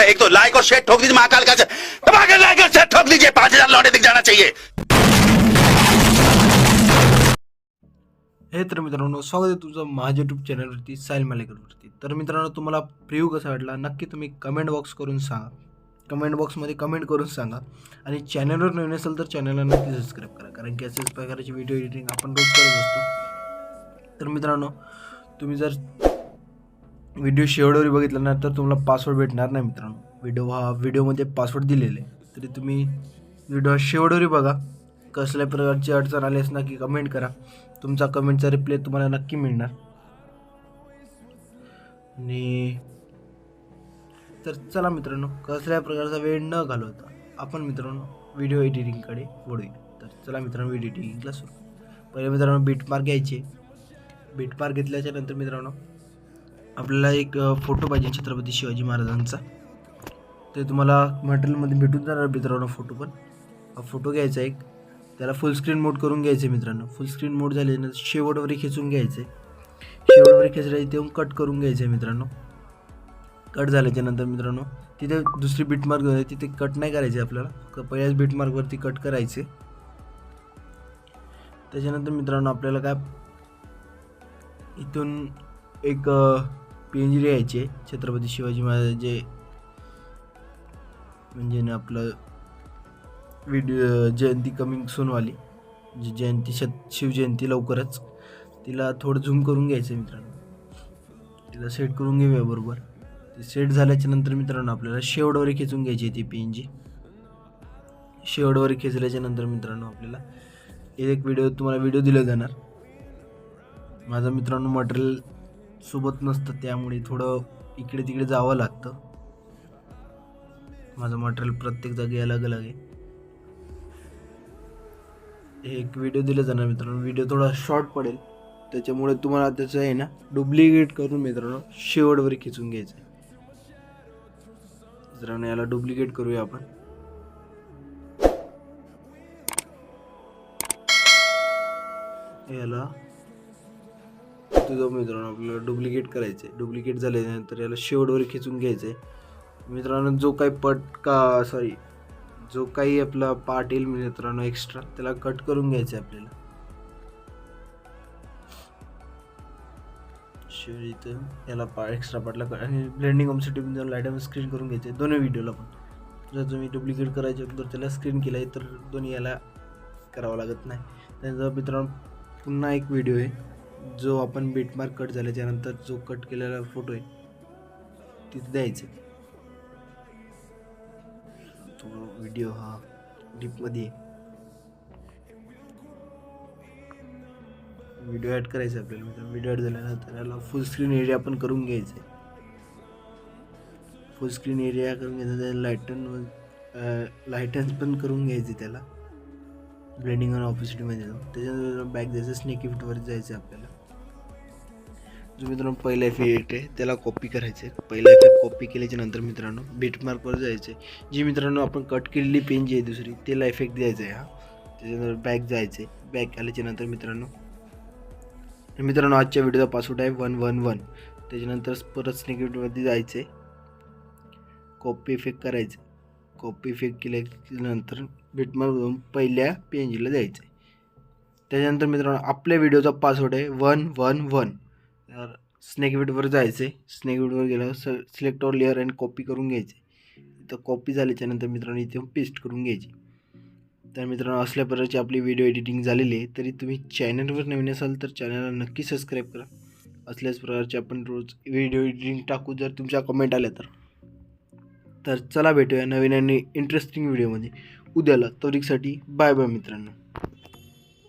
है, एक तो लाइक और शेयर ठोक दीजिए, महाकाल का धमाके लाइक और शेयर ठोक दीजिए, 5000 लौटे दिख जाना चाहिए। हे तर मित्रांनो, स्वागत आहे तुमचं माझ्या यूट्यूब चॅनलवरती साहिल मालेकरवरती. तर मित्रांनो, तुम्हाला प्रिव्ह्यू कसा वाटला नक्की तुम्ही कमेंट बॉक्स करून सांगा. कमेंट बॉक्समध्ये कमेंट करून सांगा. आणि चॅनलवर नवीन असेल तर चॅनलला नक्की सबस्क्राईब करा, कारण की अशाच प्रकारची व्हिडिओ एडिटिंग आपण रोज करत असतो. तर मित्रांनो, तुम्ही जर व्हिडिओ शेवटवर बघितला ना तर तुम्हाला पासवर्ड भेटणार नाही मित्रांनो. व्हिडिओमध्ये पासवर्ड दिलेले आहे, तरी तुम्ही व्हिडिओ शेवटवर बघा. कसल्या प्रकारची अडचण आली ना की कमेंट करा. तुमचा कमेंटचा रिप्लाय तुम्हाला नक्की मिळणार. आणि तर चला मित्रांनो, कसल्या प्रकारचा वेळ न घालवता आपण मित्रांनो व्हिडिओ एडिटिंगकडे वळूया. तर चला मित्रांनो, व्हिडिओ एडिटिंगला सुरू. पहिले मित्रांनो बीटमार्क घ्यायचे. बीटमार्क घेतल्याच्या नंतर मित्रांनो आपल्याला एक फोटो पाहिजे छत्रपती शिवाजी महाराजांचा. ते तुम्हाला मटेरियलमध्ये भेटून जाणार मित्रांनो. फोटो पण फोटो घ्यायचा एक, त्याला फुल स्क्रीन मोड करून घ्यायचं मित्रांनो. फुल स्क्रीन मोड झाल्यानंतर शेवटवरी खेचून घ्यायचं. शेवटवरी खेचलं इथे कट करून घ्यायचं आहे मित्रांनो. कट झाल्याच्या नंतर मित्रांनो तिथे दुसरी बीटमार्क आहे, तिथे कट नाही करायचे आपल्याला. पहिल्याच बीटमार्कवरती कट करायचे. त्याच्यानंतर मित्रांनो आपल्याला काय इथून एक PNG घ्यायची आहे छत्रपती शिवाजी महाराजांचे, म्हणजे ना आपलं व्हिडिओ जयंती कमिंग सूनवाली जी जयंती शिवजयंती लवकरच, तिला थोडं झूम करून घ्यायचं मित्रांनो. तिला सेट करून घेऊया बरोबर. ते सेट झाल्याच्या नंतर मित्रांनो आपल्याला शेवटवरी खेचून घ्यायची ती PNG. शेवटवरी खेचल्याच्या नंतर मित्रांनो आपल्याला एक तुम्हाला व्हिडिओ दिला जाणार. माझं मित्रांनो मटेरियल सोबत नसतं, त्यामुळे थोडं इकडे तिकडे जावं लागतं. माझं मटेरियल प्रत्येक जागी अलग अलग आहे. एक व्हिडिओ दिला जाणार मित्रांनो. व्हिडिओ थोडा शॉर्ट पडेल, त्याच्यामुळे तुम्हाला त्याचं आहे ना डुप्लिकेट करून मित्रांनो शेवटवर खिचून घ्यायचं आहे. मित्रांनो याला डुप्लिकेट करूया आपण. याला तुझं मित्रांनो आपल्याला डुप्लिकेट करायचं आहे. डुप्लिकेट झाल्यानंतर याला शेवटवर खिचून घ्यायचं आहे मित्रांनो. जो काही आपला पार्ट येईल मित्रांनो एक्स्ट्रा, त्याला कट करून घ्यायचं आहे आपल्याला. इथं याला एक्स्ट्रा पार्टला आणि ब्लेंडिंग ऑमसाठी लाईट स्क्रीन करून घ्यायचे दोन्ही व्हिडिओला पण. जर तुम्ही डुप्लिकेट करायचे तर त्याला स्क्रीन केलं आहे तर दोन्ही याला करावं लागत नाही. त्यानंतर मित्रांनो पुन्हा एक व्हिडिओ आहे जो आपण बीटमार्क कट झाल्याच्या नंतर जो कट केलेला फोटो आहे तिथे द्यायचं. तो व्हिडिओ हा डीपमध्ये व्हिडिओ ॲड करायचा आपल्याला. व्हिडिओ ॲड झाल्यानंतर याला फुल स्क्रीन एरिया पण करून घ्यायचं आहे. फुल स्क्रीन एरिया करून घ्यायचं. लायटन्स पण करून घ्यायचे त्याला ब्लेंडिंग आणि ऑपोसिटीमध्ये जाऊन. त्याच्यानंतर बॅक जायचं, स्नेक इफेक्टवर जायचं आपल्याला. जो मित्रांनो पहिला इफेक्ट आहे त्याला कॉपी करायचं आहे. पहिला इफेक्ट कॉपी केल्याच्या नंतर मित्रांनो बीटमार्कवर जायचं आहे. जी मित्रांनो आपण कट केलेली PNG आहे दुसरी, त्याला इफेक्ट द्यायचा आहे हा. त्याच्यानंतर बॅक जायचं आहे. बॅक आल्याच्या नंतर मित्रांनो आजच्या व्हिडिओचा पासवर्ड आहे 111. त्याच्यानंतर परत स्नेक इफेक्टमध्ये जायचं आहे, कॉपी इफेक्ट करायचं. कॉपी इफेक्ट केल्यानंतर बीटमार्क पहिल्या PNGला जायचं आहे. त्याच्यानंतर मित्रांनो आपल्या व्हिडिओचा पासवर्ड आहे 111. तर स्नेक इफेक्टवर जायचं आहे. स्नेक इफेक्टवर गेल्यावर सिलेक्ट ऑल लेअर आणि कॉपी करून घ्यायचे. तर कॉपी झाल्याच्यानंतर मित्रांनो इथे पेस्ट करून घ्यायची. तर मित्रांनो असल्या प्रकारची आपली व्हिडिओ एडिटिंग झालेली आहे. तरी तुम्ही चॅनलवर नवीन असाल तर चॅनलला नक्की सबस्क्राईब करा. असल्याच प्रकारचे आपण रोज व्हिडिओ एडिटिंग टाकू जर तुमच्या कमेंट आल्या तर चला भेटूया नवीन आणि इंटरेस्टिंग व्हिडिओमध्ये उद्याला. तोरीसाठी बाय बाय मित्रांनो.